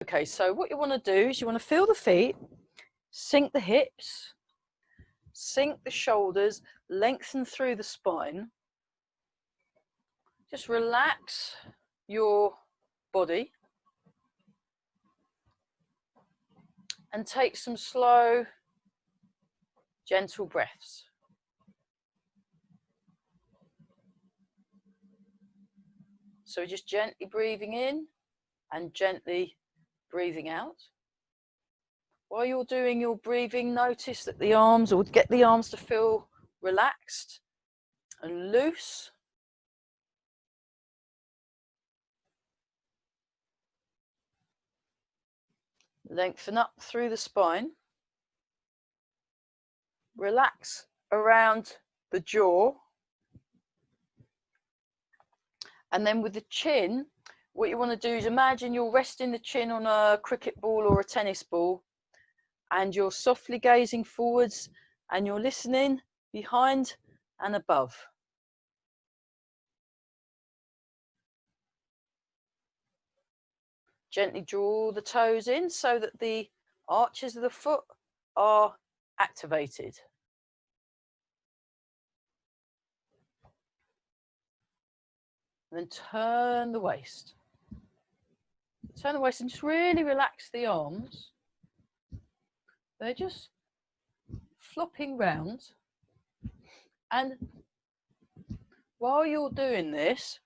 Okay, so what you want to do is you want to feel the feet, sink the hips, sink the shoulders, lengthen through the spine. Just relax your body and take some slow, gentle breaths. So just gently breathing in and gently breathing out. While you're doing your breathing, notice that the arms, or get the arms to feel relaxed and loose. Lengthen up through the spine. Relax around the jaw. And then with the chin, what you want to do is imagine you're resting the chin on a cricket ball or a tennis ball, and you're softly gazing forwards and you're listening behind and above. Gently draw the toes in so that the arches of the foot are activated. And then turn the waist. Turn the waist and just really relax the arms. They're just flopping round. And while you're doing this,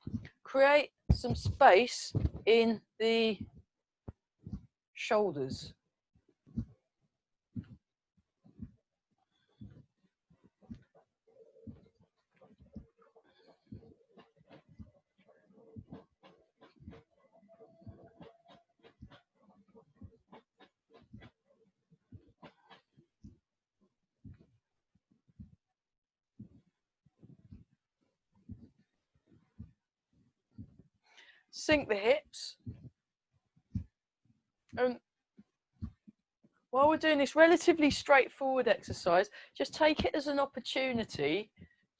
create some space in the shoulders. Sink the hips. And while we're doing this relatively straightforward exercise, just take it as an opportunity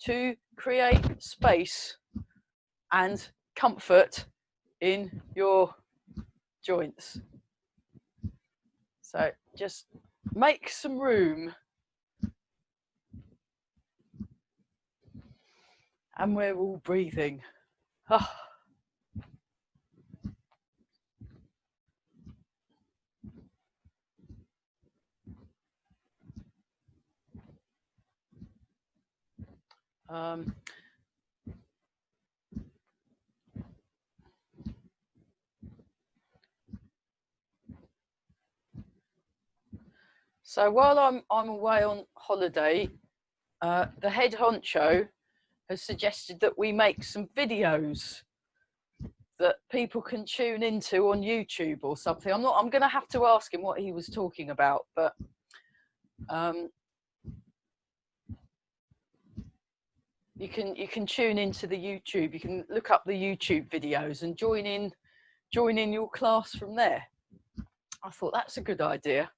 to create space and comfort in your joints. So just make some room. And we're all breathing. Oh. So while I'm away on holiday, the head honcho has suggested that we make some videos that people can tune into on YouTube or something. I'm going to have to ask him what he was talking about, but you can tune into the YouTube. You can look up the YouTube videos and join in your class from there. I thought that's a good idea.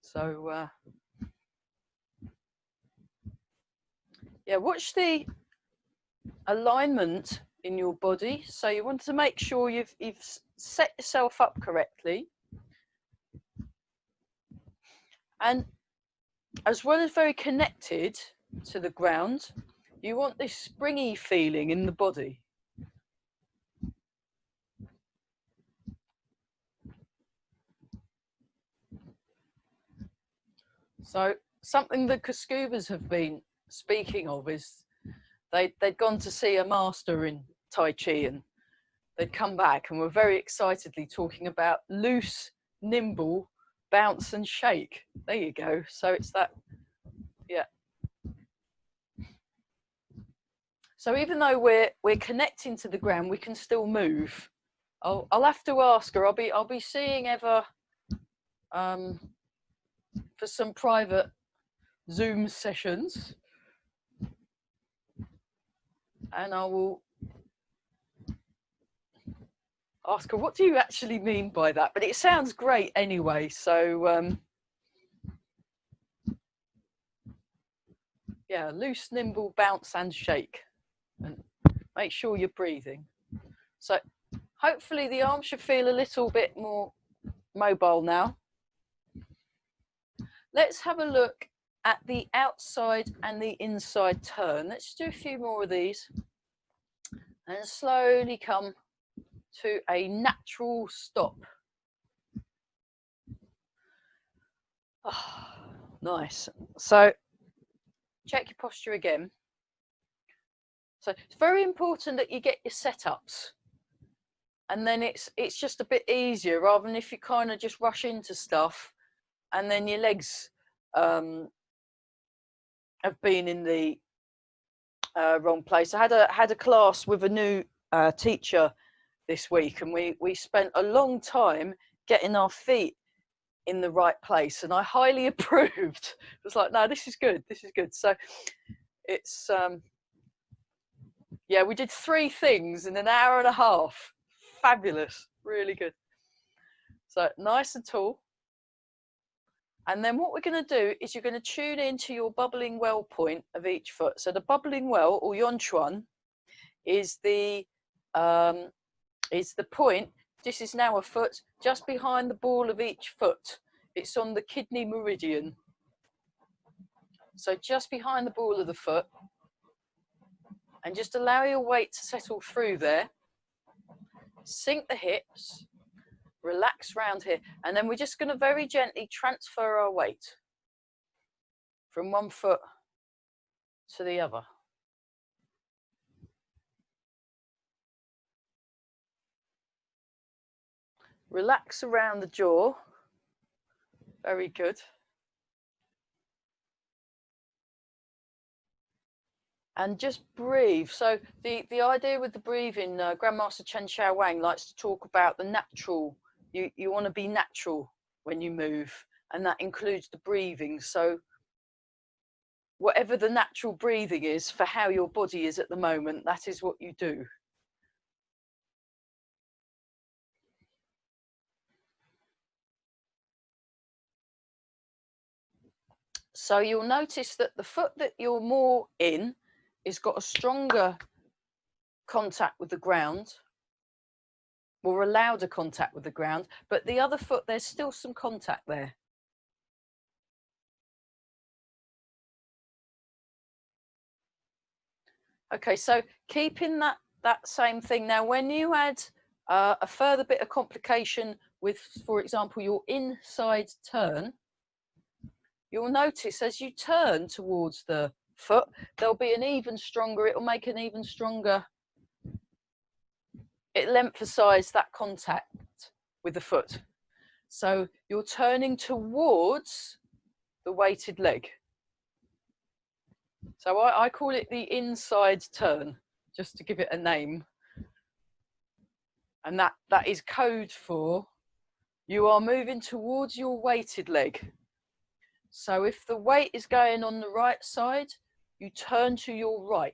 So yeah, watch the alignment in your body. So you want to make sure you've set yourself up correctly, and as well as very connected to the ground, you want this springy feeling in the body. So something the Kuscubas have been speaking of is they'd gone to see a master in Tai Chi, and they'd come back and were very excitedly talking about loose, nimble, bounce and shake. There you go. So it's that, yeah. So even though we're connecting to the ground, we can still move. I'll have to ask her. I'll be seeing Eva for some private Zoom sessions, and I will ask her, what do you actually mean by that? But it sounds great anyway. So yeah, loose, nimble, bounce and shake, and make sure you're breathing. So hopefully the arm should feel a little bit more mobile now. Let's have a look at the outside and the inside turn. Let's do a few more of these and slowly come to a natural stop. Oh, nice. So check your posture again. So it's very important that you get your setups, and then it's just a bit easier rather than if you kind of just rush into stuff and then your legs have been in the wrong place. I had a class with a new teacher this week, and we spent a long time getting our feet in the right place, and I highly approved. It was like, no, this is good, this is good. So it's yeah, we did 3 things in an hour and a half. Fabulous, really good. So nice and tall. And then what we're going to do is you're going to tune into your bubbling well point of each foot. So the bubbling well, or yonchuan, is the point. This is now a foot just behind the ball of each foot. It's on the kidney meridian. So just behind the ball of the foot, and just allow your weight to settle through there. Sink the hips, relax round here, and then we're just going to very gently transfer our weight from one foot to the other. Relax around the jaw. Very good. And just breathe. So the idea with the breathing, Grandmaster Chen Xiao Wang likes to talk about the natural. You want to be natural when you move, and that includes the breathing. So whatever the natural breathing is for how your body is at the moment, that is what you do. So you'll notice that the foot that you're more in has got a stronger contact with the ground, or a louder contact with the ground, but the other foot, there's still some contact there. Okay, so keeping that same thing. Now, when you add a further bit of complication with, for example, your inside turn, you'll notice as you turn towards the foot, there'll be an even stronger, it'll make an even stronger, it'll emphasize that contact with the foot. So you're turning towards the weighted leg. So I call it the inside turn, just to give it a name. And that is code for you are moving towards your weighted leg. So if the weight is going on the right side, you turn to your right.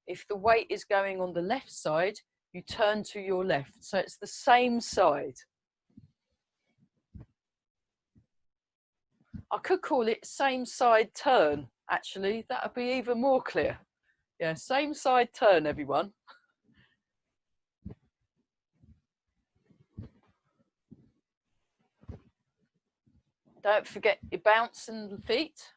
If the weight is going on the left side, you turn to your left. So it's the same side. I could call it same side turn, actually. That would be even more clear. Yeah, same side turn, everyone. Don't forget your bounce in the feet.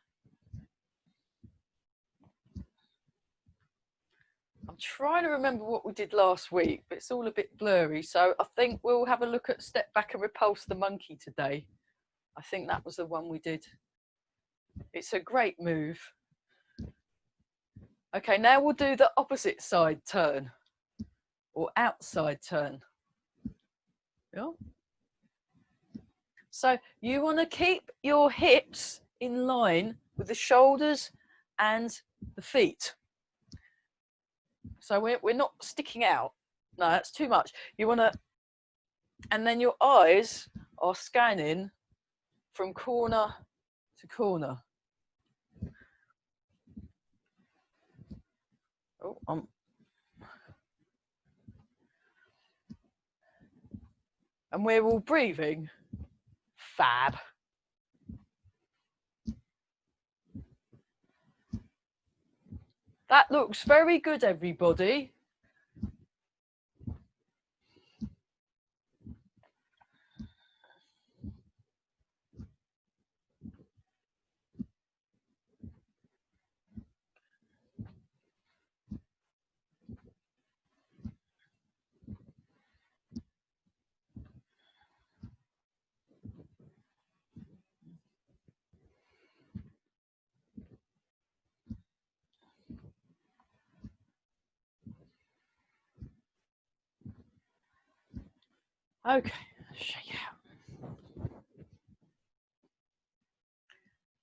I'm trying to remember what we did last week, but it's all a bit blurry. So I think we'll have a look at Step Back and Repulse the Monkey today. I think that was the one we did. It's a great move. Okay, now we'll do the opposite side turn, or outside turn. Yeah. So you want to keep your hips in line with the shoulders and the feet. So we're not sticking out. No, that's too much. You want to, and then your eyes are scanning from corner to corner. Oh, and we're all breathing. Fab. That looks very good, everybody. Okay, shake out.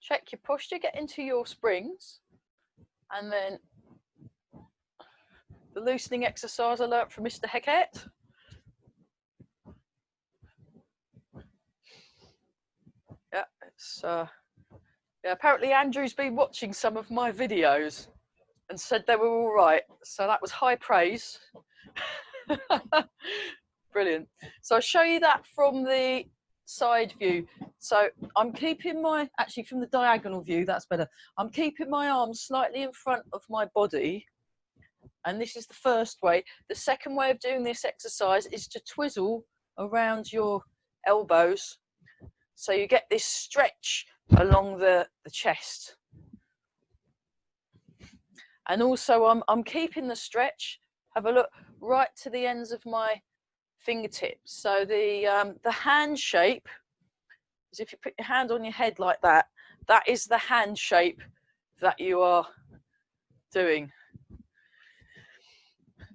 Check your posture, get into your springs, and then the loosening exercise I learnt from Mr. Heckett. Yeah, it's yeah, apparently Andrew's been watching some of my videos and said they were all right, so that was high praise. Brilliant. So I'll show you that from the side view. So I'm keeping my, actually from the diagonal view, that's better. I'm keeping my arms slightly in front of my body, and this is the first way. The second way of doing this exercise is to twizzle around your elbows, so you get this stretch along the chest. And also I'm keeping the stretch, have a look, right to the ends of my fingertips. So the hand shape is, if you put your hand on your head like that, that is the hand shape that you are doing.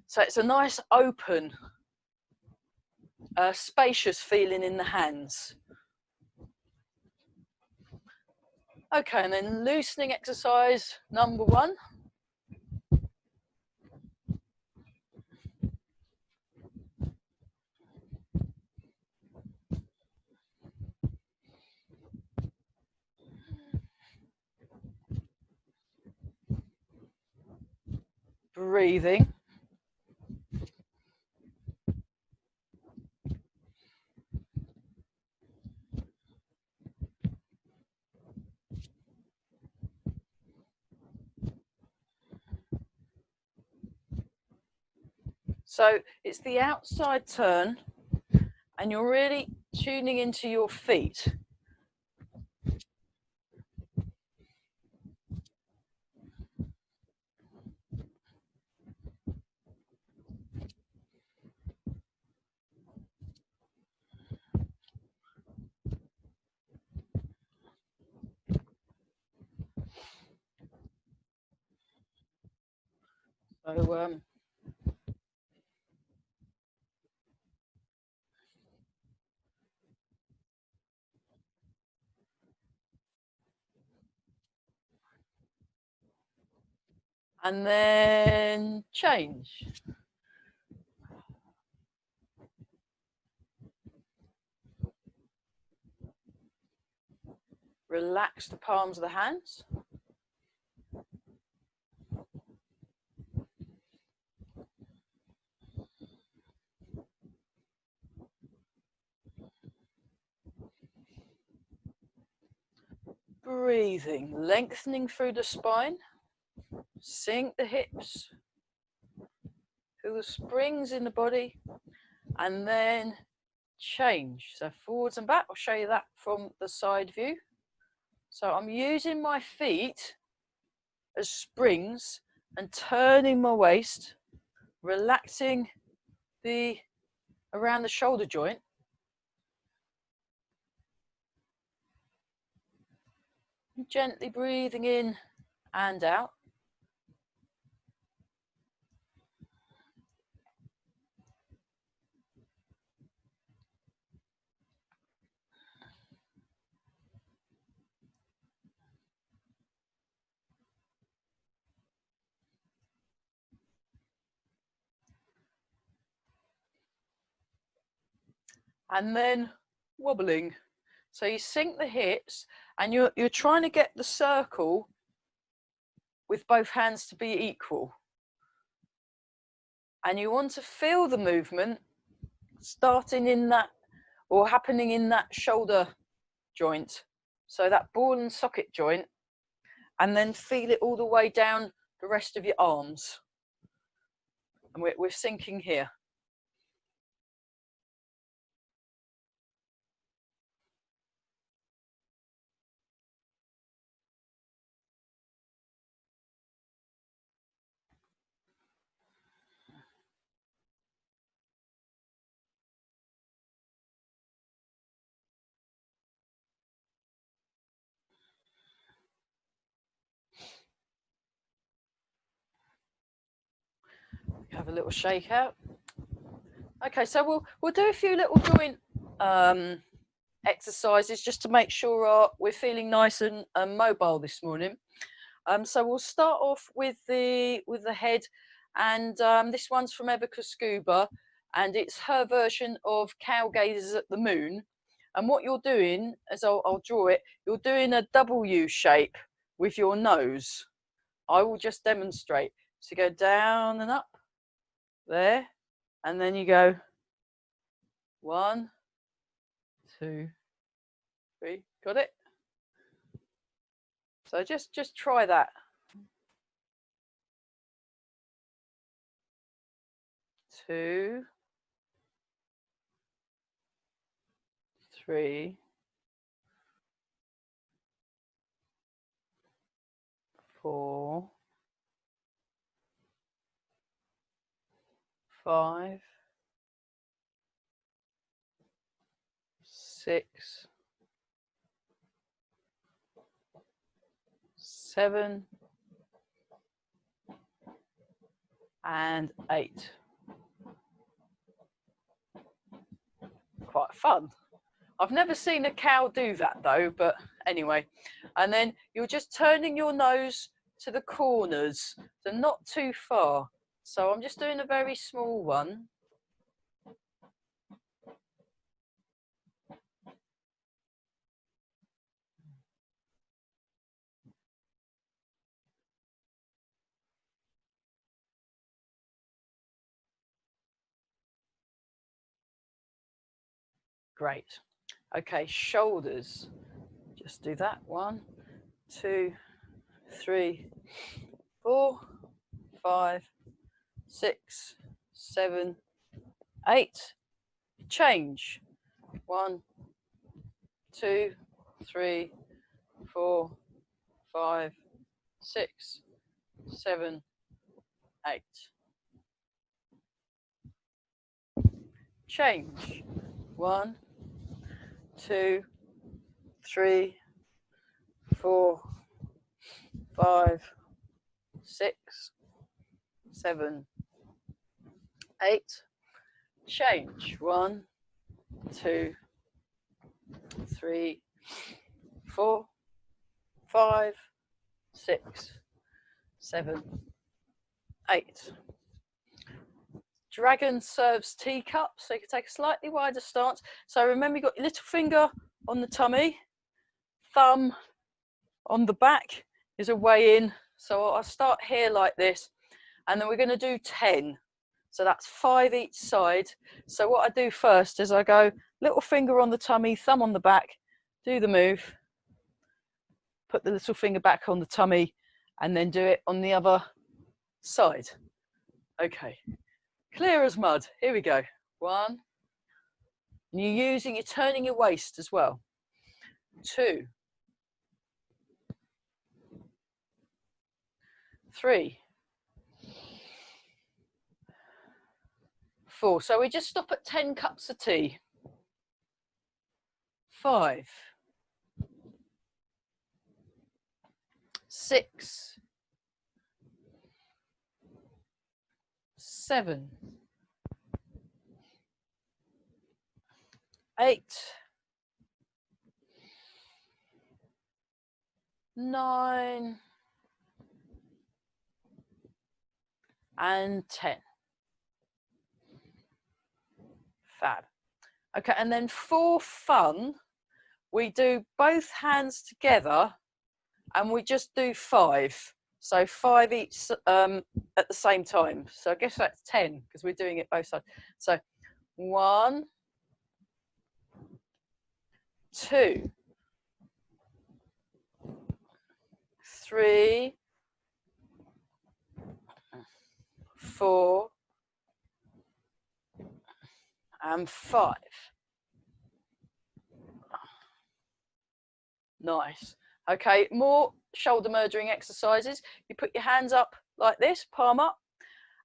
So it's a nice open, spacious feeling in the hands. Okay, and then loosening exercise number 1. Breathing. So it's the outside turn, and you're really tuning into your feet. So and then change. Relax the palms of the hands. Breathing, lengthening through the spine. Sink the hips, feel the springs in the body, and then change. So forwards and back, I'll show you that from the side view. So I'm using my feet as springs and turning my waist, relaxing around the shoulder joint. Gently breathing in and out. And then wobbling. So you sink the hips, and you're trying to get the circle with both hands to be equal. And you want to feel the movement starting in that, or happening in that shoulder joint. So that ball and socket joint, and then feel it all the way down the rest of your arms. And we're sinking here. Have a little shake out. Okay, so we'll do a few little joint exercises just to make sure we're feeling nice and mobile this morning. So we'll start off with the head, and this one's from Everca Scuba, and it's her version of Cow Gazers at the Moon. And what you're doing, as I'll draw it, you're doing a W shape with your nose. I will just demonstrate. So you go down and up, there, and then you go 1, 2, 3. Got it? So just try that. 2, 3, 4, 5, 6, 7, and 8. Quite fun. I've never seen a cow do that though, but anyway. And then you're just turning your nose to the corners, so not too far. So I'm just doing a very small one. Great. Okay, shoulders. Just do that. 1, 2, 3, 4, 5, 6, 7, 8. Change. 1, 2, 3, 4, 5, 6, 7, 8. Change. 1, 2, 3, 4, 5, 6, 7, 8. Change. 1, 2, 3, 4, 5, 6, 7, 8. Dragon serves teacups, so you can take a slightly wider stance. So remember, you've got your little finger on the tummy, thumb on the back is a way in. So I'll start here like this, and then we're going to do 10. So that's 5 each side. So what I do first is I go little finger on the tummy, thumb on the back, do the move, put the little finger back on the tummy, and then do it on the other side. Okay, clear as mud. Here we go. 1. And you're turning your waist as well. 2, 3, 4. So we just stop at 10 cups of tea. 5, 6, 7, 8, 9, and 10. Fab. Okay, and then for fun, we do both hands together and we just do 5. So 5 each at the same time. So I guess that's 10 because we're doing it both sides. So 1, 2, 3, 4, and 5. Nice. Okay, more shoulder murdering exercises. You put your hands up like this, palm up,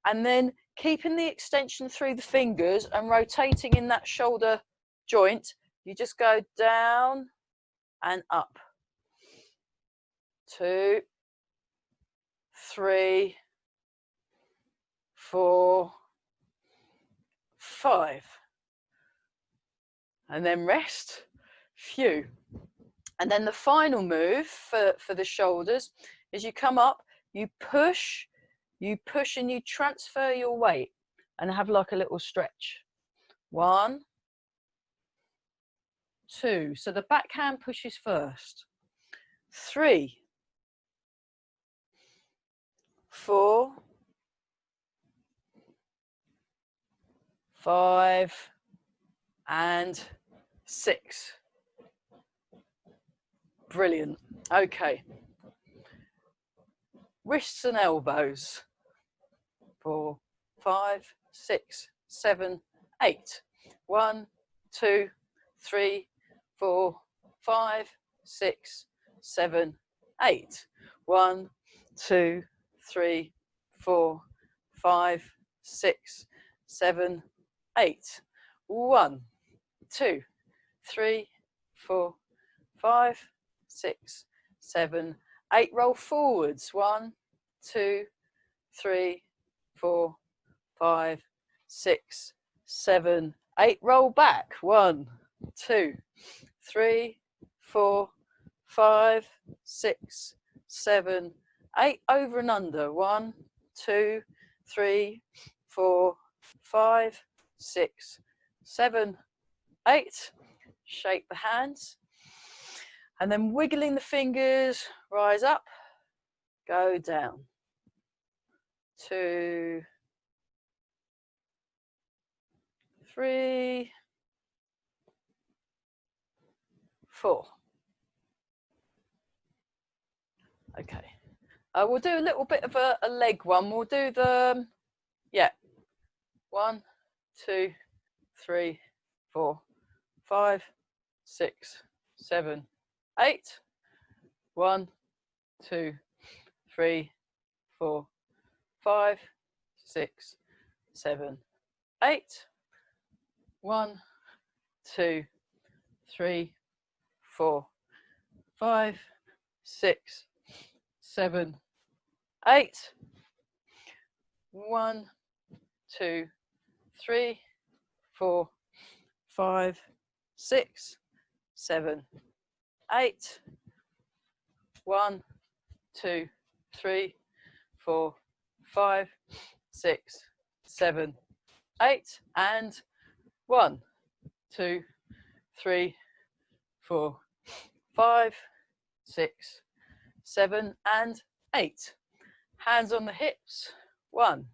and then keeping the extension through the fingers and rotating in that shoulder joint, you just go down and up. 2, 3, 4, 5. And then rest. Phew. And then the final move for the shoulders is you come up, you push and you transfer your weight and have like a little stretch. 1, 2. So the backhand pushes first. 3, 4, 5, and 6. Brilliant. Okay. Wrists and elbows. 4, 5, 6, 7, 8. 1, 2, 3, 4, 5, 6, 7, 8. 1, 2, 3, 4, 5, 6, 7, 8. 1, 2, 3, 4, 5, 6, 7, 8. Roll forwards. 1, 2, 3, 4, 5, 6, 7, 8. Roll back. 1, 2, 3, 4, 5, 6, 7, 8. Over and under. 1, 2, 3, 4, 5, 6, 7, 8. Shake the hands. And then wiggling the fingers, rise up, go down. 2, 3, 4. Okay. We'll do a little bit of a leg one. We'll do the, 1, 2, 3, 4, 5, 6, 7, 8. 1, 2, 3, 4, 5, 6, 7, 8. 1, 2, 3, 4, 5, 6, 7, 8. 1, 2, 3, 4, 5, 6, 7, 8. 1, 2, 3, 4, 5, 6, 7, 8. And 1, 2, 3, 4, 5, 6, 7, and 8. Hands on the hips. 1,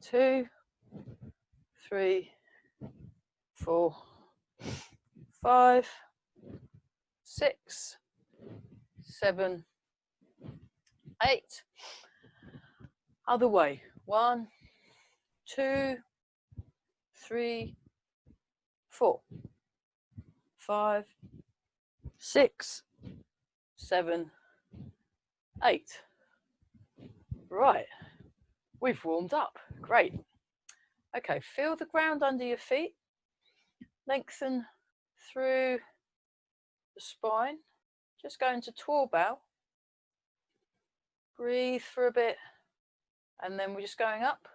2, 3, 4, 5, 6, 7, 8. Other way. 1, 2, 3, 4, 5, 6, 7, 8. Right, we've warmed up. Great. Okay, feel the ground under your feet. Lengthen through the spine. Just go into tall bow. Breathe for a bit. And then we're just going up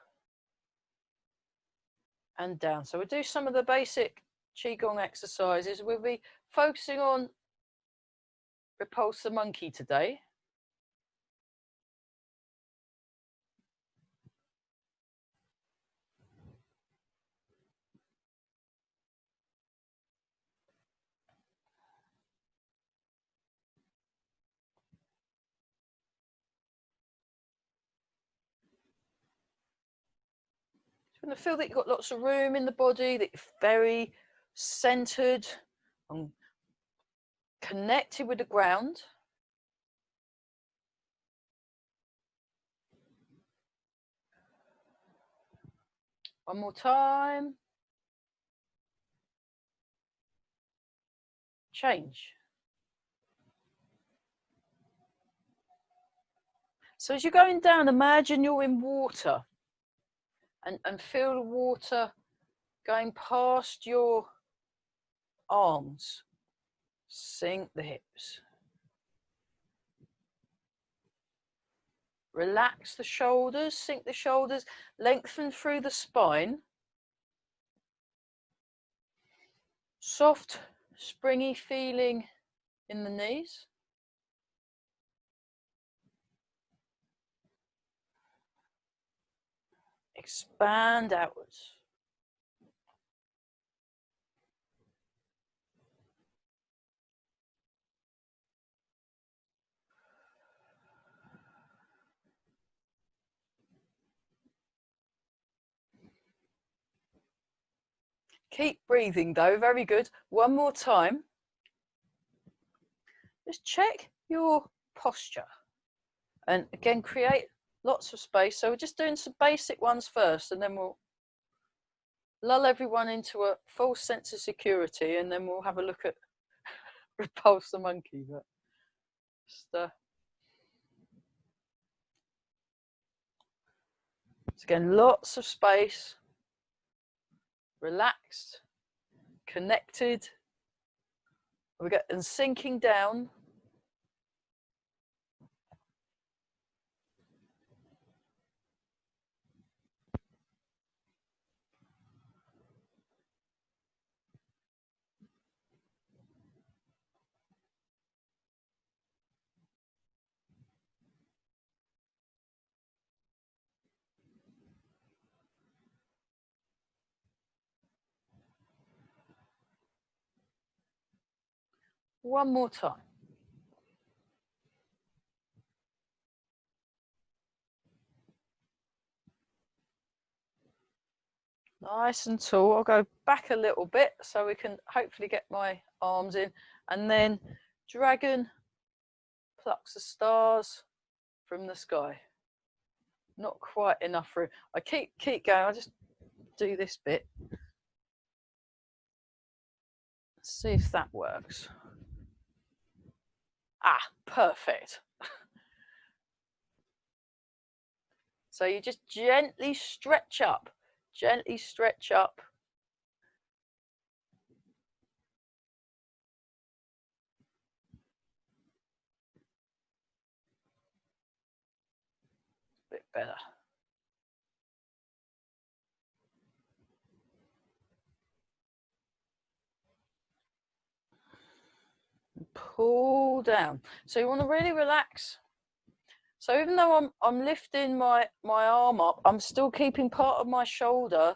and down. So we'll do some of the basic Qigong exercises. We'll be focusing on Repulse the monkey today. You're going to feel that you've got lots of room in the body, that you're very centered and connected with the ground. One more time. Change. So as you're going down, imagine you're in water and feel the water going past your arms. Sink the hips. Relax the shoulders, sink the shoulders, lengthen through the spine. Soft, springy feeling in the knees. Expand outwards. Keep breathing though, very good. One more time. Just check your posture. And again, create lots of space. So we're just doing some basic ones first, and then we'll lull everyone into a false sense of security, and then we'll have a look at Repulse the monkey. But just, so again, lots of space, relaxed, connected. We get and sinking down. One more time. Nice and tall. I'll go back a little bit so we can hopefully get my arms in. And then dragon plucks the stars from the sky. Not quite enough room. I keep going. I'll just do this bit. See if that works. Ah, perfect. So you just gently stretch up. Gently stretch up. A bit better. Pull down. So you want to really relax. So even though I'm lifting my arm up, I'm still keeping part of my shoulder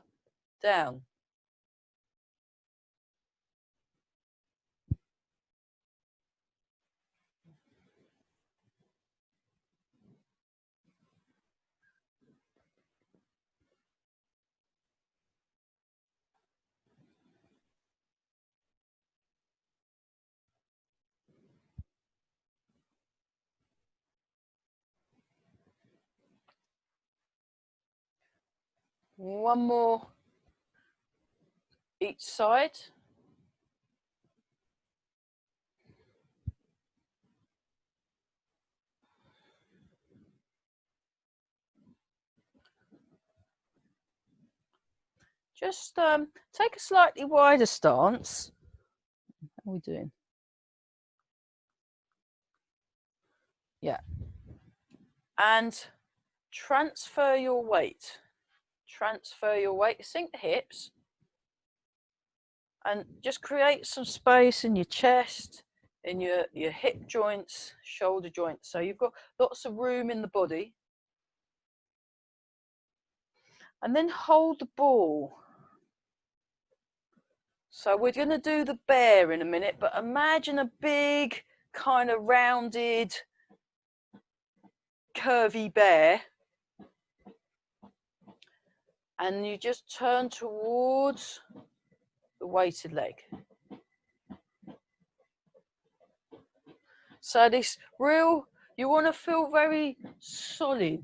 down. One more each side. Just take a slightly wider stance. How are we doing? Yeah. And transfer your weight. Transfer your weight. Sink the hips. And just create some space in your chest, in your hip joints, shoulder joints. So you've got lots of room in the body. And then hold the ball. So we're going to do the bear in a minute, but imagine a big kind of rounded, curvy bear. And you just turn towards the weighted leg. So this real, you want to feel very solid,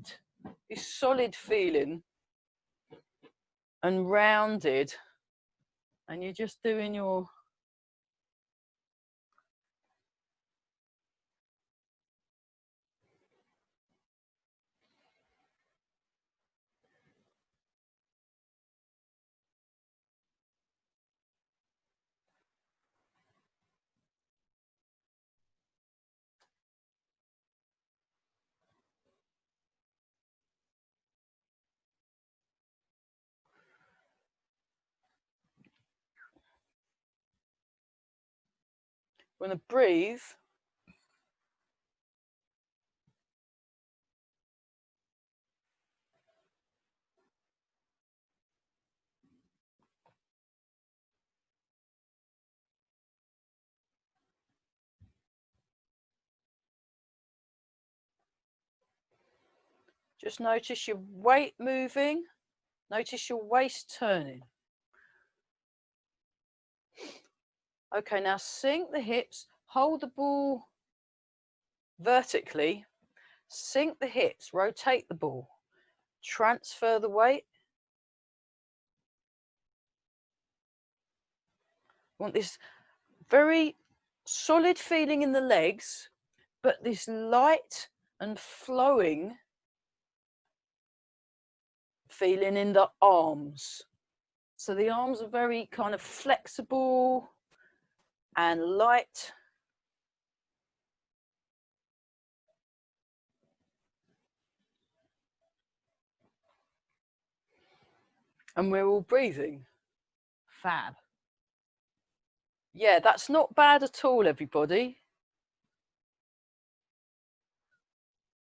this solid feeling and rounded. And you're just doing your We're going to breathe. Just notice your weight moving. Notice your waist turning. Okay, now sink the hips, hold the ball vertically, sink the hips, rotate the ball, transfer the weight. Want this very solid feeling in the legs, but this light and flowing feeling in the arms. So the arms are very kind of flexible and light. And we're all breathing. Fab. Yeah, that's not bad at all, everybody.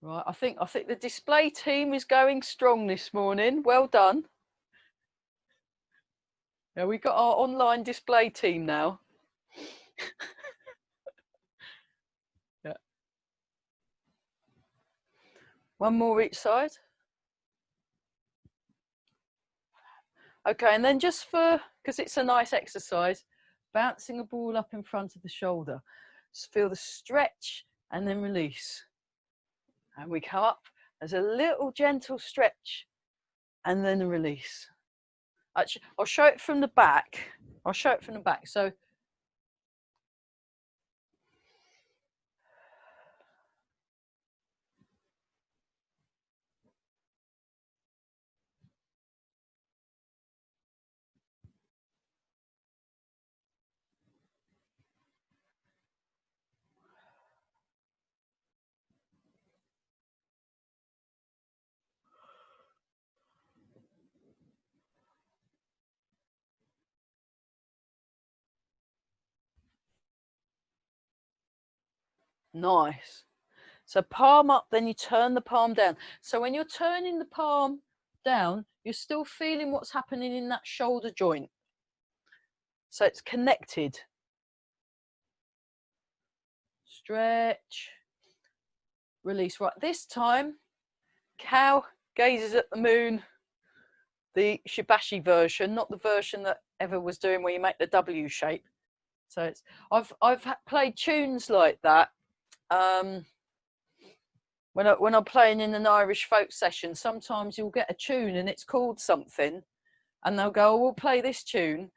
Right, I think the display team is going strong this morning. Well done. Yeah, we've got our online display team now. Yeah. One more each side. Okay, and then just because it's a nice exercise, bouncing a ball up in front of the shoulder. Just feel the stretch and then release. And we come up. There's a little gentle stretch and then a release. Actually, I'll show it from the back. I'll show it from the back. So nice. So palm up, then you turn the palm down. So when you're turning the palm down, you're still feeling what's happening in that shoulder joint. So it's connected. Stretch, release. Right, this time, cow gazes at the moon, the Shibashi version, not the version that Eva was doing where you make the W shape. So it's I've played tunes like that. When I'm playing in an Irish folk session, sometimes you'll get a tune and it's called something, and they'll go, oh, we'll play this tune,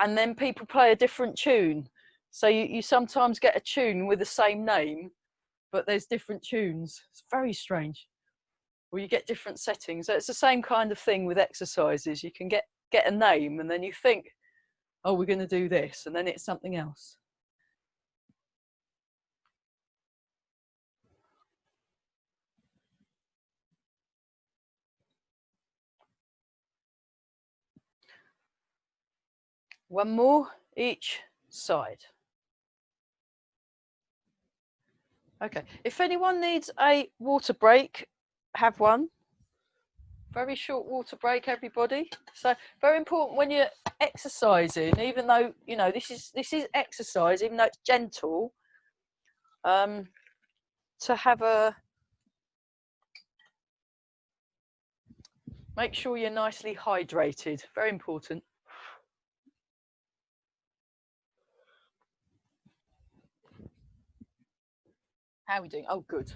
and then people play a different tune. So you sometimes get a tune with the same name, but there's different tunes. It's very strange. Or you get different settings. So it's the same kind of thing with exercises. You can get a name and then you think, oh, we're going to do this, and then it's something else. One more each side. Okay, if anyone needs a water break, have one. Very short water break, everybody. So very important when you're exercising, even though, you know, this is exercise, even though it's gentle, to have make sure you're nicely hydrated. Very important. How are we doing? Oh, good.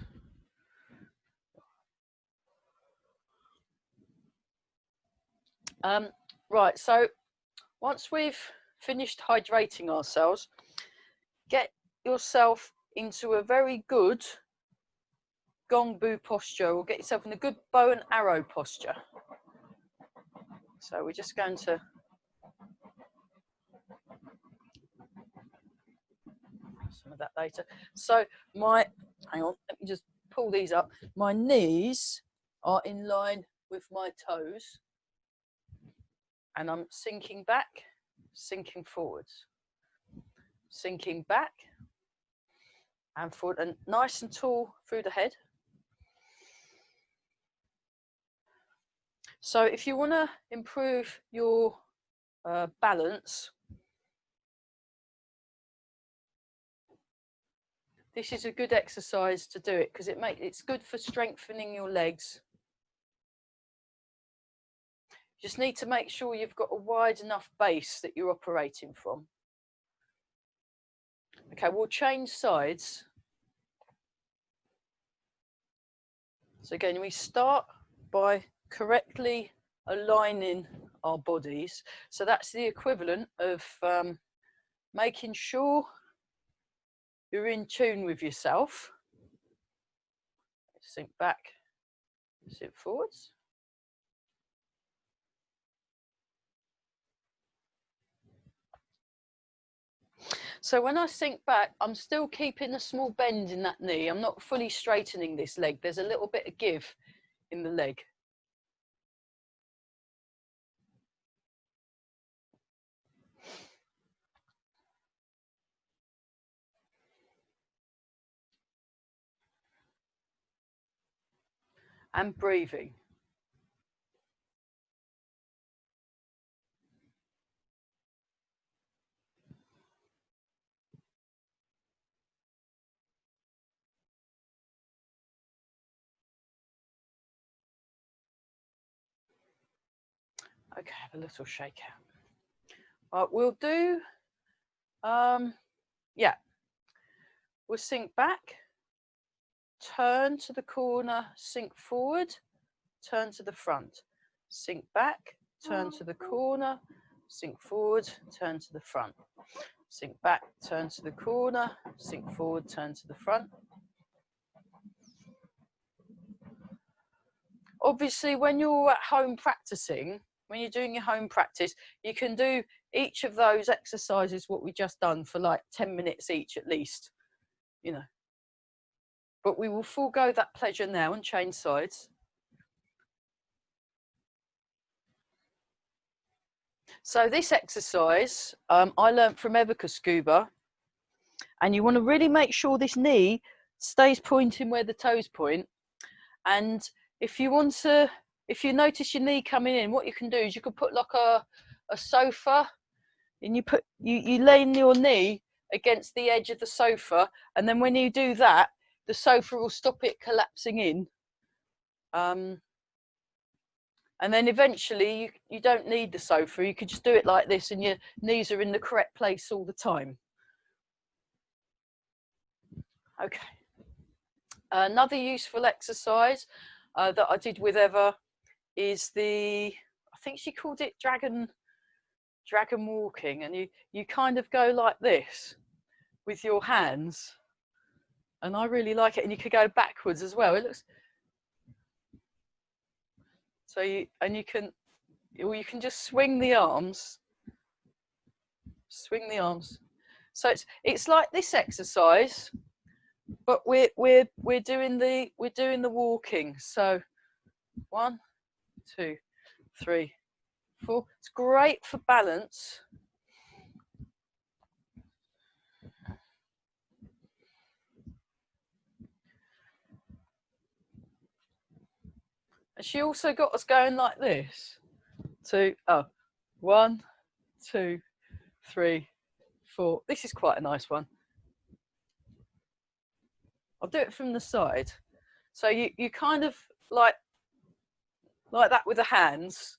Right, so once we've finished hydrating ourselves, get yourself into a very good gong bu posture, or get yourself in a good bow and arrow posture. So we're just going to some of that later. So hang on, let me just pull these up. My knees are in line with my toes, and I'm sinking back, sinking forwards, sinking back, and forward, and nice and tall through the head. So if you want to improve your balance, this is a good exercise to do it, because it's good for strengthening your legs. You just need to make sure you've got a wide enough base that you're operating from. Okay, we'll change sides. So again, we start by correctly aligning our bodies. So that's the equivalent of making sure you're in tune with yourself. Sink back, sit forwards. So when I sink back, I'm still keeping a small bend in that knee. I'm not fully straightening this leg. There's a little bit of give in the leg. And breathing. Okay, have a little shake out. We'll do, yeah, we'll sink back, turn to the corner, sink forward, turn to the front, sink back, turn to the corner, sink forward, turn to the front, sink back, turn to the corner, sink forward, turn to the front. Obviously, when you're at home practicing, when you're doing your home practice, you can do each of those exercises, what we just done, for like 10 minutes each at least, you know. But we will forego that pleasure now and change sides. So this exercise, I learnt from Everca Scuba, and you want to really make sure this knee stays pointing where the toes point. And if you notice your knee coming in, what you can do is you can put like a sofa, and you lay your knee against the edge of the sofa, and then when you do that, the sofa will stop it collapsing in. And then eventually you don't need the sofa. You could just do it like this, and your knees are in the correct place all the time. Okay. Another useful exercise that I did with Eva is I think she called it dragon walking, and you kind of go like this with your hands, and I really like it. And you could go backwards as well. It looks so you can just swing the arms. So it's like this exercise, but we're doing the walking. So 1, 2, 3, 4. It's great for balance. And she also got us going like this. 1, 2, 3, 4. This is quite a nice one. I'll do it from the side. So you kind of like that with the hands.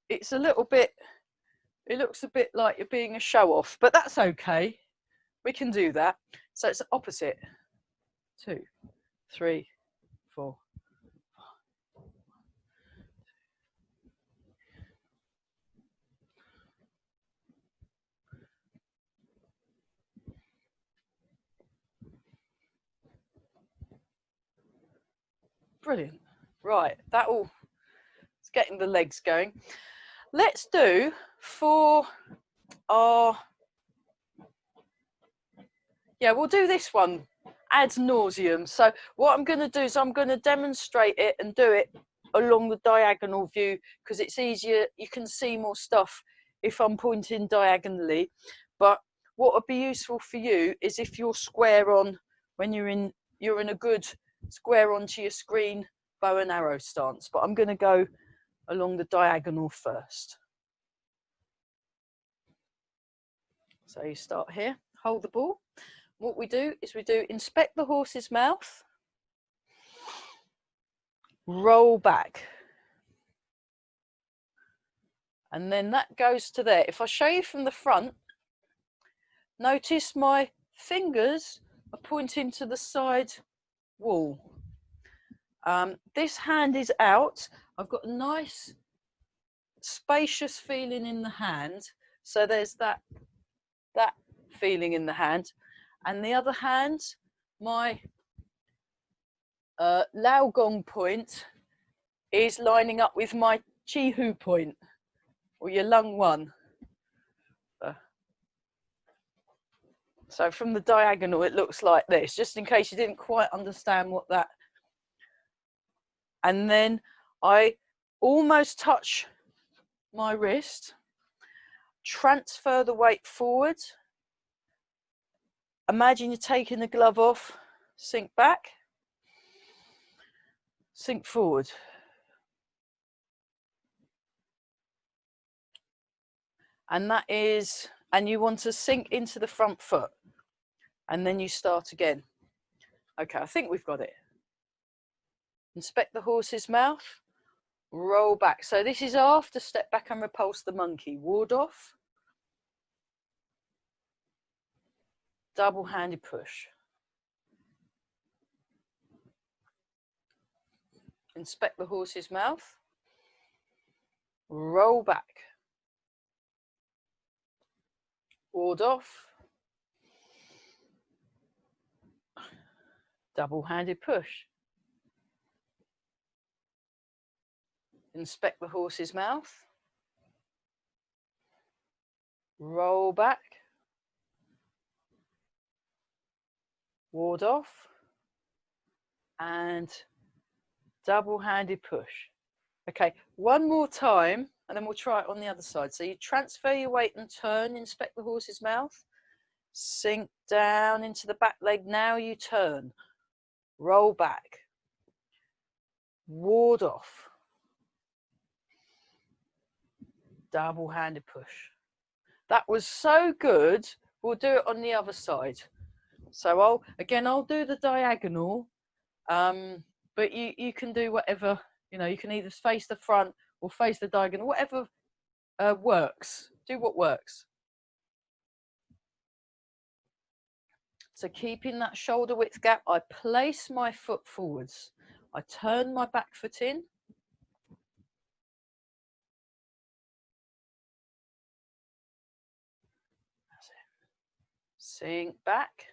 It's a little bit, it looks a bit like you're being a show off, but that's okay. We can do that. So it's opposite. 2, 3, 4. Brilliant. Right, it's getting the legs going. Let's do for our, we'll do this one ad nauseum. So what I'm going to do is I'm going to demonstrate it and do it along the diagonal view, because it's easier. You can see more stuff if I'm pointing diagonally. But what would be useful for you is if you're square on when you're in a good square onto your screen bow and arrow stance. But I'm going to go along the diagonal first. So you start here, hold the ball. What we do is we do inspect the horse's mouth, roll back. And then that goes to there. If I show you from the front, notice my fingers are pointing to the side wall. This hand is out. I've got a nice spacious feeling in the hand. So there's that feeling in the hand. And the other hand, my Lao Gong point is lining up with my Chi Hu point, or your Lung One. So from the diagonal, it looks like this, just in case you didn't quite understand what that. And then I almost touch my wrist, transfer the weight forward. Imagine you're taking the glove off, sink back, sink forward. And that is, and you want to sink into the front foot. And then you start again. Okay, I think we've got it. Inspect the horse's mouth, roll back. So this is after step back and repulse the monkey. Ward off. Double-handed push. Inspect the horse's mouth, roll back. Ward off. Double-handed push. Inspect the horse's mouth. Roll back. Ward off. And double-handed push. Okay, one more time, and then we'll try it on the other side. So you transfer your weight and turn, inspect the horse's mouth. Sink down into the back leg. Now you turn. Roll back. Ward off. Double-handed push. That was so good. We'll do it on the other side. So I'll do the diagonal, but you can do whatever, you can either face the front or face the diagonal, whatever works. Do what works. So keeping that shoulder width gap, I place my foot forwards. I turn my back foot in. That's it. Sink back.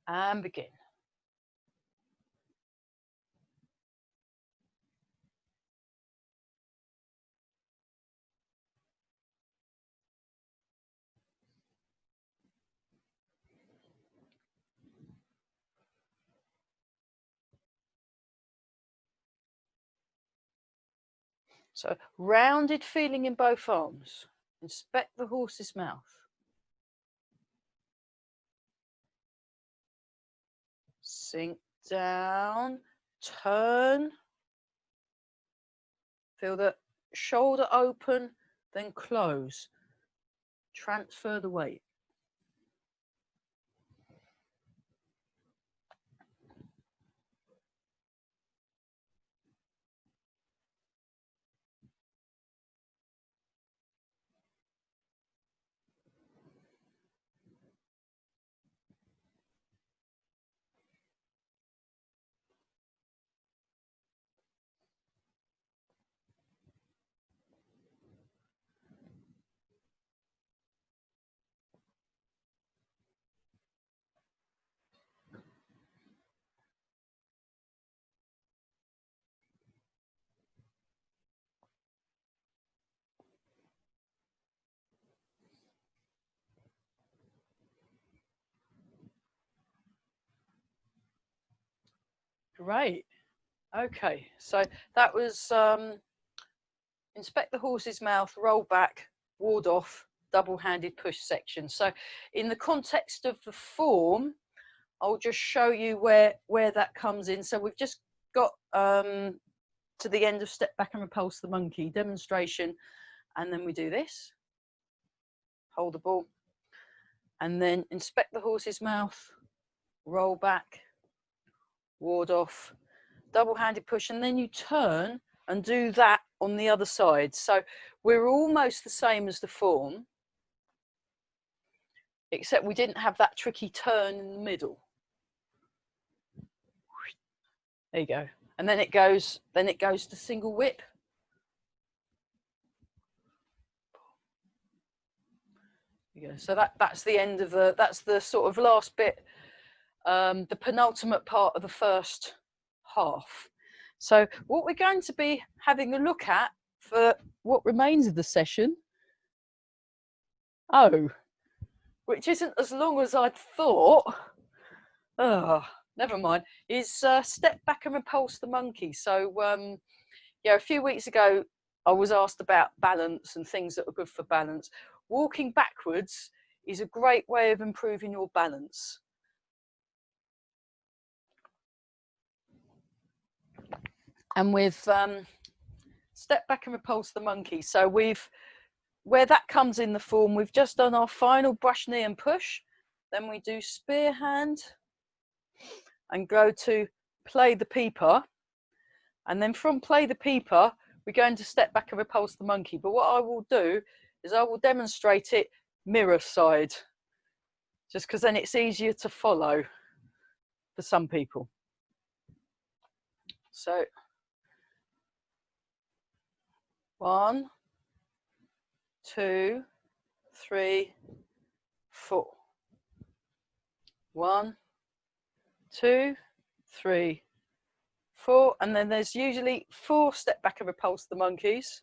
And begin. So rounded feeling in both arms. Inspect the horse's mouth. Sink down, turn. Feel the shoulder open, then close. Transfer the weight. Great. Okay, so that was inspect the horse's mouth, roll back, ward off, double-handed push section. So in the context of the form, I'll just show you where that comes in. So we've just got to the end of step back and repulse the monkey demonstration, and then we do this, hold the ball, and then inspect the horse's mouth, roll back, ward off, double-handed push, and then you turn and do that on the other side. So we're almost the same as the form, except we didn't have that tricky turn in the middle. There you go. And then it goes to single whip. There you go. So that's the end of that's the sort of last bit, the penultimate part of the first half. So what we're going to be having a look at for what remains of the session, which isn't as long as I'd thought, never mind, is step back and repulse the monkey. So yeah, a few weeks ago I was asked about balance and things that are good for balance. Walking backwards is a great way of improving your balance. And with step back and repulse the monkey, so where that comes in the form, we've just done our final brush, knee and push. Then we do spear hand and go to play the peeper. And then from play the peeper, we're going to step back and repulse the monkey. But what I will do is I will demonstrate it mirror side, just because then it's easier to follow for some people. So 1, 2, 3, 4. 1, 2, 3, 4, and then there's usually 4 step back and repulse the monkeys.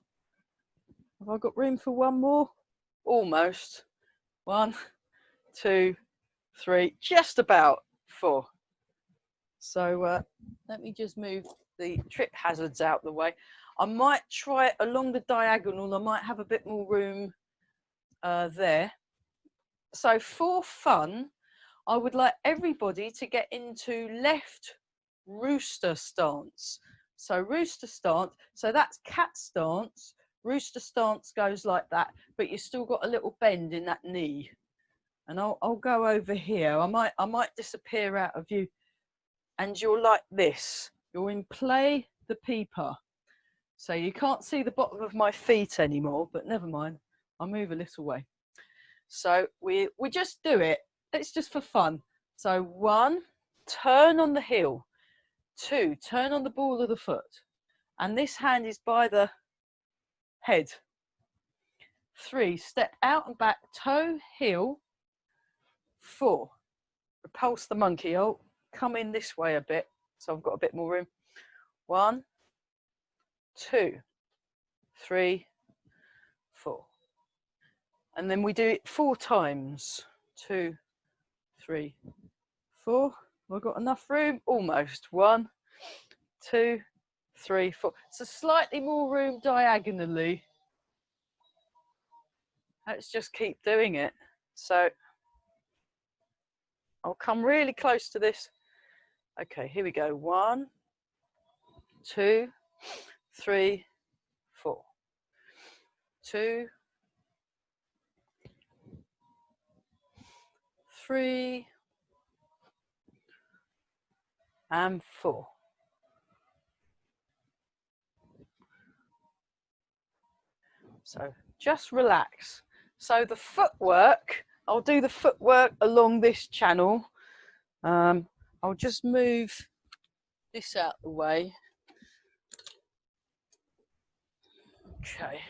Have I got room for one more? Almost. 1, 2, 3, just about 4. So let me just move the trip hazards out the way. I might try it along the diagonal. I might have a bit more room there. So for fun, I would like everybody to get into left rooster stance. So rooster stance, so that's cat stance. Rooster stance goes like that, but you've still got a little bend in that knee. And I'll go over here. I might disappear out of view. And you're like this. You're in play the peeper. So you can't see the bottom of my feet anymore, but never mind. I'll move a little way. So we just do it. It's just for fun. So 1, turn on the heel. 2, turn on the ball of the foot. And this hand is by the head. 3, step out and back, toe, heel. 4, repulse the monkey. I'll come in this way a bit, so I've got a bit more room. 1, 2, 3, 4. And then we do it 4 times. 2, 3, 4. Have I got enough room? Almost. 1, 2, 3, 4. So slightly more room diagonally. Let's just keep doing it. So I'll come really close to this. Okay, here we go. 1, 2, 3, 4. 2, 3, and 4. So just relax. So the footwork, I'll do the footwork along this channel. I'll just move this out the way. Okay.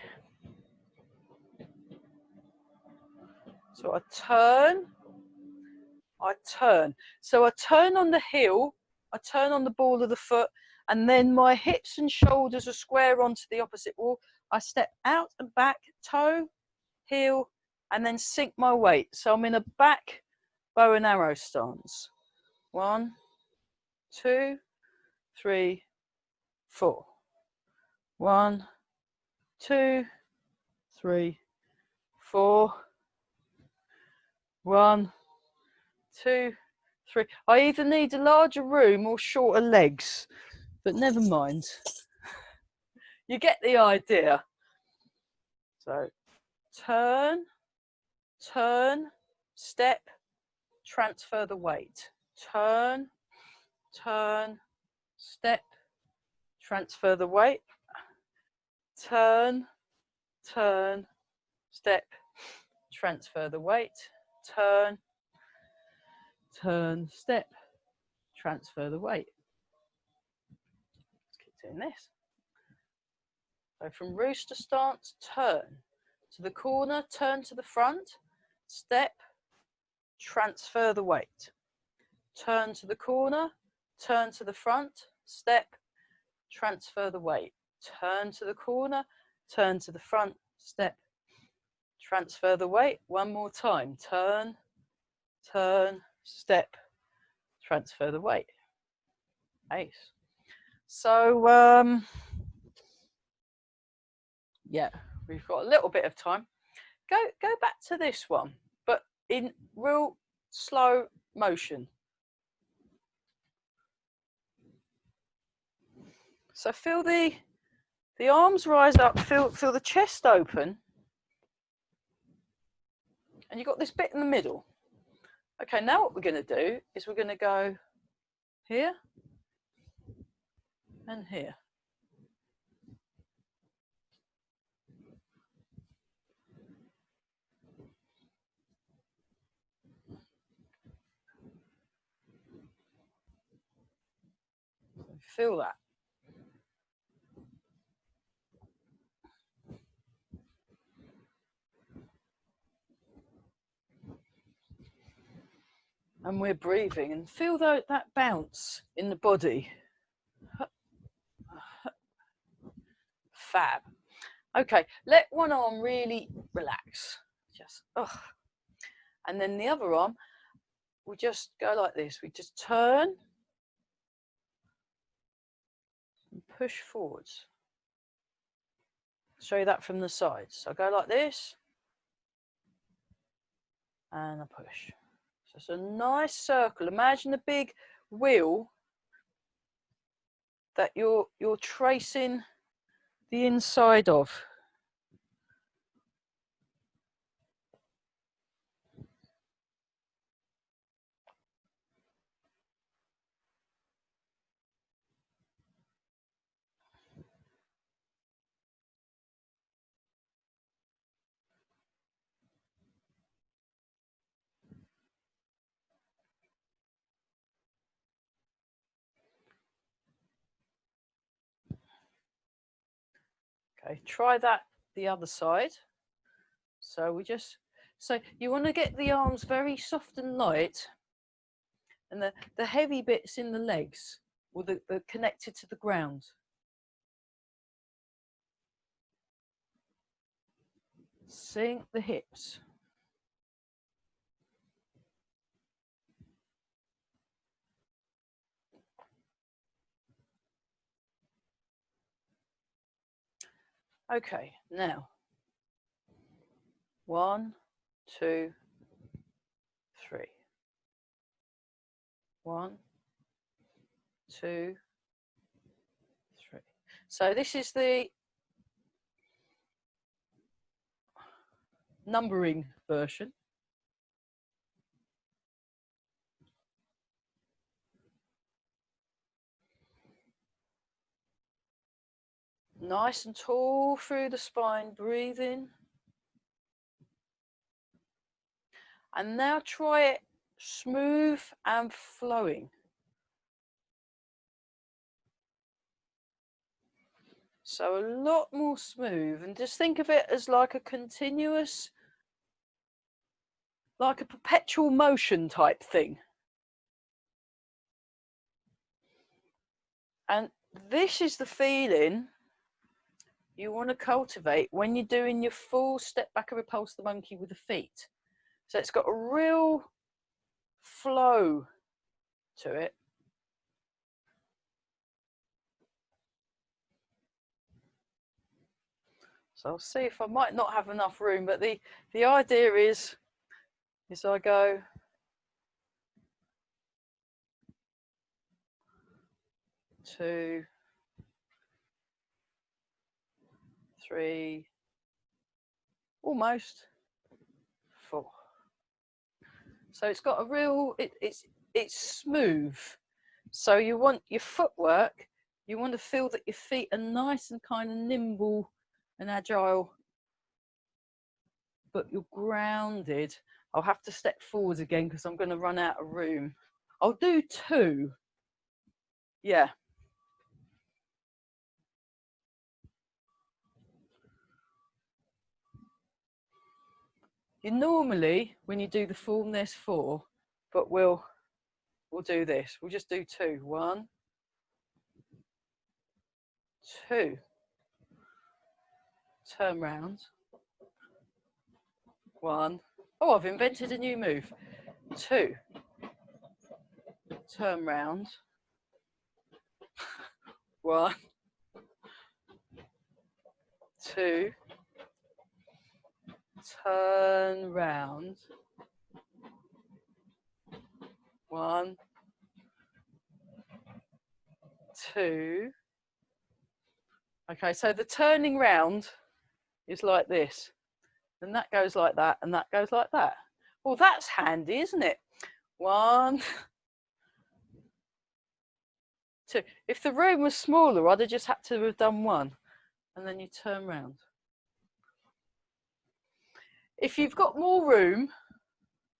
So I turn. So I turn on the heel, I turn on the ball of the foot, and then my hips and shoulders are square onto the opposite wall. I step out and back, toe, heel, and then sink my weight. So I'm in a back bow and arrow stance. 1, 2, 3, 4. 1, 2, 3, 4. 1, 2, 3. I either need a larger room or shorter legs, but never mind. You get the idea. So turn, turn, step, transfer the weight. Turn, turn, step, transfer the weight. Turn, turn, step, transfer the weight. Turn, turn, step, transfer the weight. Let's keep doing this. So from rooster stance, turn to the corner, turn to the front, step, transfer the weight. Turn to the corner, turn to the front, step, transfer the weight. Turn to the corner, turn to the front, step, transfer the weight. One more time. Turn, turn, step, transfer the weight. Ace. So, yeah, we've got a little bit of time. Go back to this one, but in real slow motion. So feel the arms rise up, feel the chest open, and you've got this bit in the middle. Okay, now what we're going to do is we're going to go here and here. Feel that. And we're breathing, and feel that bounce in the body. Fab. Okay, let one arm really relax. Just, and then the other arm, we just go like this. We just turn and push forwards. Show you that from the side. So I go like this, and I push. So it's a nice circle. Imagine a big wheel that you're tracing the inside of. Okay, try that the other side. So you want to get the arms very soft and light, and the heavy bits in the legs, or the connected to the ground. Sink the hips. Okay, now 1, 2, 3. 1, 2, 3. So this is the numbering version. Nice and tall through the spine, breathe in. And now try it smooth and flowing. So a lot more smooth, and just think of it as like a continuous, like a perpetual motion type thing. And this is the feeling you want to cultivate when you're doing your full step back and repulse the monkey with the feet. So it's got a real flow to it. So I'll see if I might not have enough room, but the idea is is I go 2, 3, almost 4. So it's got a real, it's smooth. So you want your footwork, you want to feel that your feet are nice and kind of nimble and agile, but you're grounded. I'll have to step forwards again because I'm going to run out of room. I'll do 2. Yeah. You normally, when you do the form, there's 4, but we'll do this. We'll just do 2. 1, 2. Turn round. 1. Oh, I've invented a new move. 2. Turn round. 1, 2. Turn round. 1, 2. Okay, so the turning round is like this, and that goes like that, and that goes like that. Well, that's handy, isn't it? 1, 2. If the room was smaller, I'd have just had to have done 1, and then you turn round. If you've got more room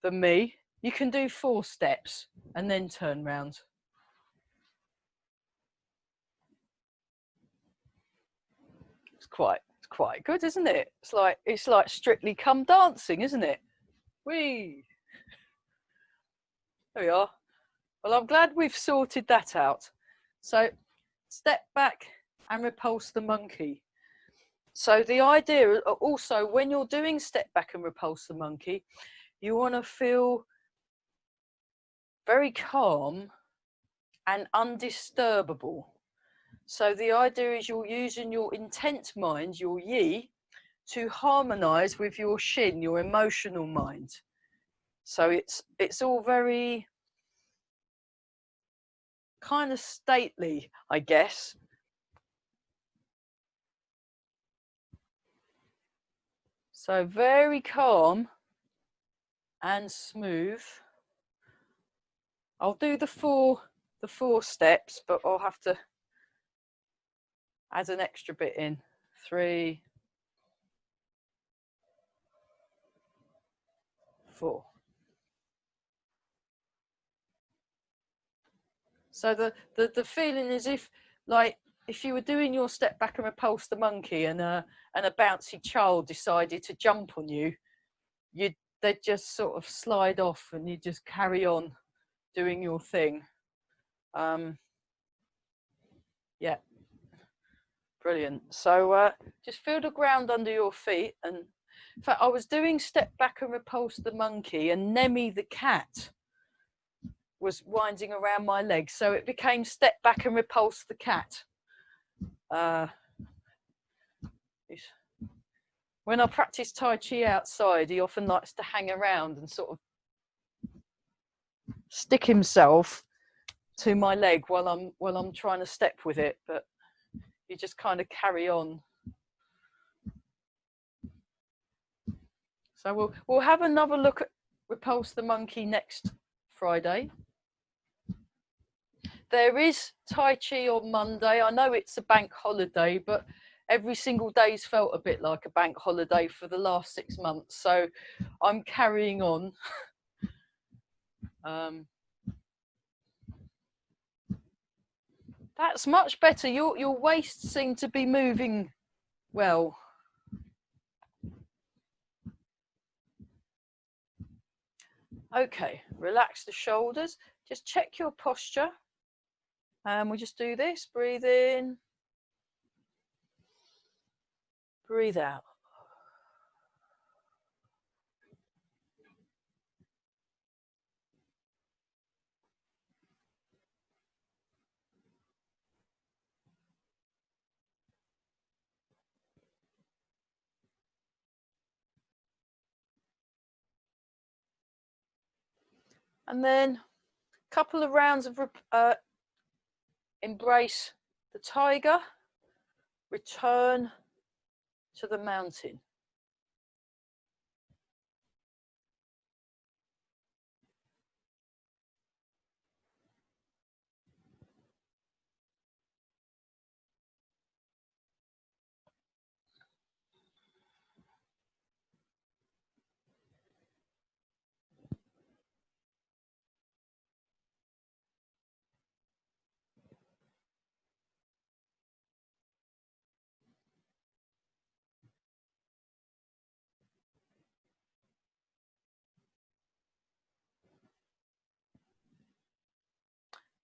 than me, you can do 4 steps and then turn round. It's quite good, isn't it? It's like Strictly Come Dancing, isn't it? Whee! There we are. Well, I'm glad we've sorted that out. So step back and repulse the monkey. So the idea also, when you're doing step back and repulse the monkey, you want to feel very calm and undisturbable. So the idea is you're using your intent mind, your yi, to harmonize with your shin, your emotional mind. So it's all very kind of stately, I guess. So very calm and smooth. I'll do the four steps, but I'll have to add an extra bit in. 3, 4. So the feeling is if you were doing your step back and repulse the monkey, and a bouncy child decided to jump on you, they'd just sort of slide off, and you just carry on doing your thing. Yeah, brilliant. So just feel the ground under your feet. And in fact, I was doing step back and repulse the monkey, and Nemi the cat was winding around my legs, so it became step back and repulse the cat. When I practice Tai Chi outside, he often likes to hang around and sort of stick himself to my leg while I'm trying to step with it, but you just kind of carry on. So we'll have another look at Repulse the Monkey next Friday. There is Tai Chi on Monday. I know it's a bank holiday, but every single day's felt a bit like a bank holiday for the last 6 months. So I'm carrying on. That's much better. Your waist seemed to be moving well. Okay, relax the shoulders. Just check your posture. And we just do this. Breathe in. Breathe out. And then a couple of rounds of embrace the tiger, return to the mountain.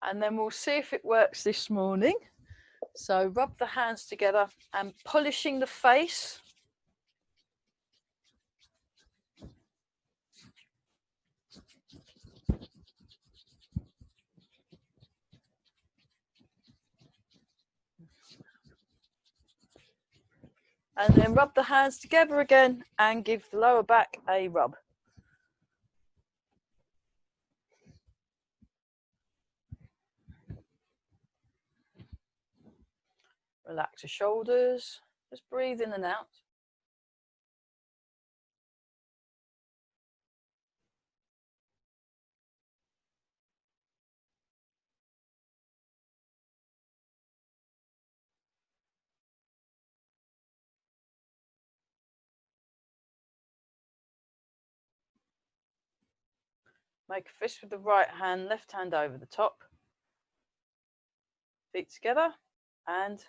And then we'll see if it works this morning. So rub the hands together and polishing the face. And then rub the hands together again and give the lower back a rub. Relax the shoulders. Just breathe in and out. Make a fist with the right hand, left hand over the top. Feet together and